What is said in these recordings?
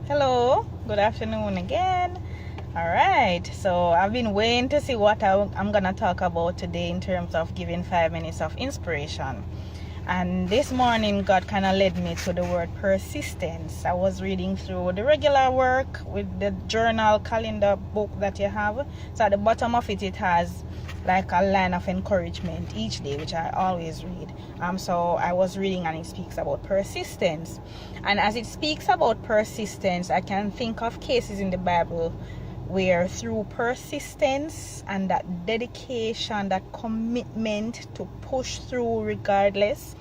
Hello, good afternoon again. All right, so I've been waiting to see what I'm gonna talk about today in terms of giving 5 minutes of inspiration. And this morning, God kind of led me to the word persistence. I was reading through the regular work with the journal calendar book that you have. So at the bottom of it, it has like a line of encouragement each day, which I always read. So I was reading and it speaks about persistence. And as it speaks about persistence, I can think of cases in the Bible where through persistence and that dedication, that commitment to push through regardless,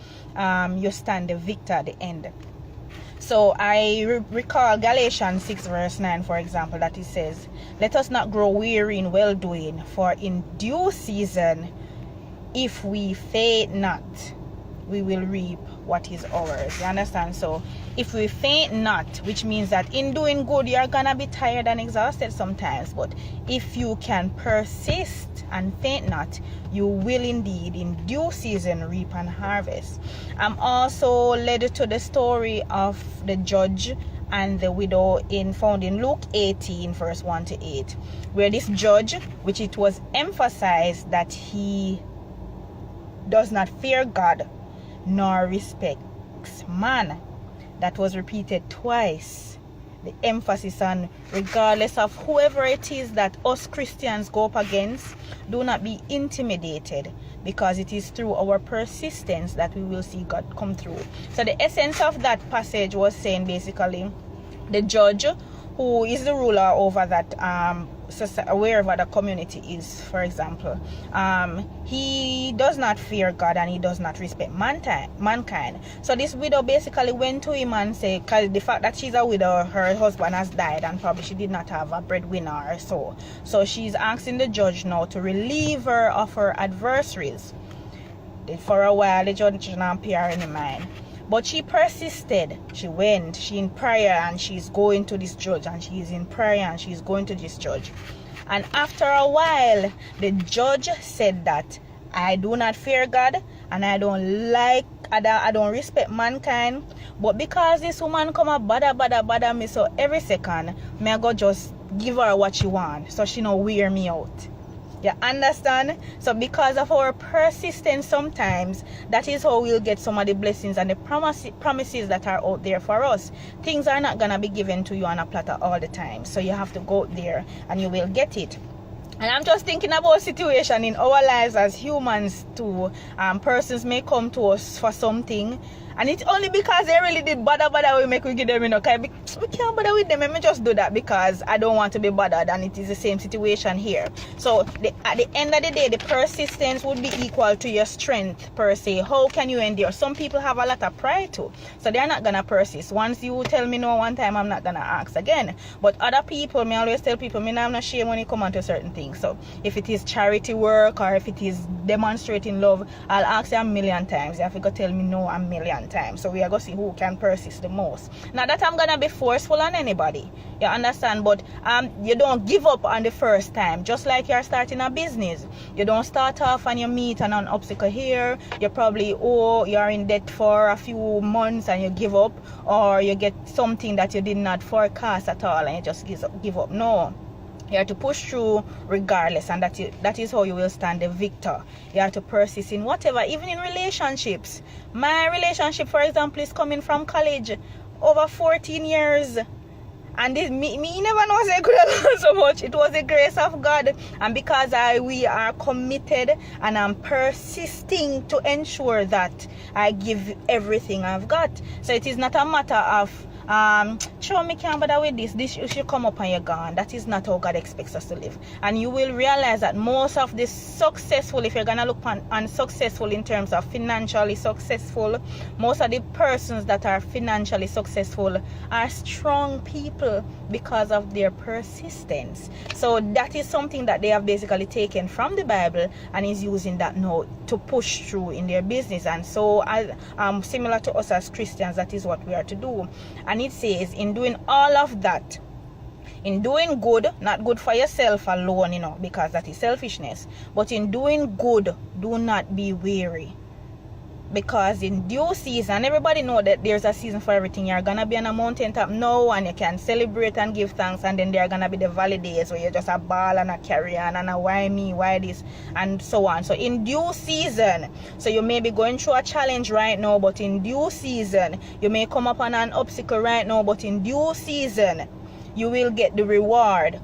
you stand the victor at the end. So I recall Galatians 6 verse 9, for example, that it says, "Let us not grow weary in well-doing, for in due season, if we faint not, we will reap what is ours." You understand? So if we faint not, which means that in doing good, you're gonna be tired and exhausted sometimes, but if you can persist and faint not, you will indeed in due season reap and harvest. I'm also led to the story of the judge and the widow found in Luke 18 verse 1 to 8, where this judge, which it was emphasized that he does not fear God nor respects man. That was repeated twice. The emphasis on regardless of whoever it is that us Christians go up against, do not be intimidated, because it is through our persistence that we will see God come through. So the essence of that passage was saying basically the judge, who is the ruler over that wherever the community is, for example, he does not fear God and he does not respect mankind. So this widow basically went to him and said, because the fact that she's a widow, her husband has died and probably she did not have a breadwinner or so she's asking the judge now to relieve her of her adversaries. For a while the judge didn't pay her any mind, but she persisted. She in prayer, and she's going to this judge, and she's in prayer, and she's going to this judge. And after a while, the judge said that, "I do not fear God, and I don't respect mankind, but because this woman come a bother me, so every second, may I go just give her what she want, so she no wear me out." You understand? So because of our persistence, sometimes that is how we'll get some of the blessings and the promises that are out there for us. Things are not gonna be given to you on a platter all the time, so you have to go out there and you will get it. And I'm just thinking about situation in our lives as humans too. Persons may come to us for something, and it's only because they really did bother we make we give them, okay, we can't bother with them. Let me just do that because I don't want to be bothered, and it is the same situation here. So at the end of the day, the persistence would be equal to your strength per se. How can you endure? Some people have a lot of pride too, so they're not gonna persist. Once you tell me no one time, I'm not gonna ask again. But other people, me always tell people, me I'm not shame when it come on to certain things. So if it is charity work or if it is demonstrating love, I'll ask you a million times. You have to go tell me no a million times. So we are going to see who can persist the most. Not that I'm gonna be forceful on anybody, you understand, but you don't give up on the first time. Just like you're starting a business, you don't start off and you meet an obstacle here, you probably you're in debt for a few months and you give up, or you get something that you did not forecast at all and you just give up. No, you have to push through regardless, and that is how you will stand the victor. You have to persist in whatever, even in relationships. My relationship, for example, is coming from college over 14 years. And me never know I could have done so much. It was the grace of God. And because we are committed, and I'm persisting to ensure that I give everything I've got. So it is not a matter of sure, me can't bother with this you should come up and you're gone. That is not how God expects us to live. And you will realize that most of the successful, if you're gonna look on successful in terms of financially successful, most of the persons that are financially successful are strong people because of their persistence. So that is something that they have basically taken from the Bible and is using that now to push through in their business. And so similar to us as Christians, that is what we are to do. And it says, in doing all of that, in doing good, not good for yourself alone, because that is selfishness, but in doing good, do not be weary. because in due season, everybody know that there's a season for everything. You're gonna be on a mountaintop now and you can celebrate and give thanks, and then there are gonna be the valley days where you're just a ball and a carry on and a why me, why this, and so on. So in due season, so you may be going through a challenge right now, but in due season you may come upon an obstacle right now, but in due season you will get the reward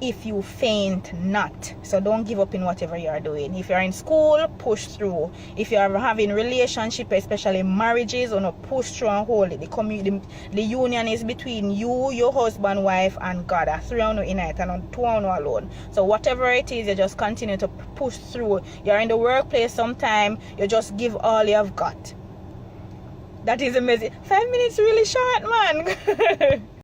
if you faint not. So don't give up in whatever you are doing. If you're in school, push through. If you are having relationship, especially marriages, push through and hold it. The union is between you, your husband, wife, and God. A three on in it and on two on alone. So whatever it is, you just continue to push through. You're in the workplace sometime, you just give all you have got. That is amazing. 5 minutes really short, man.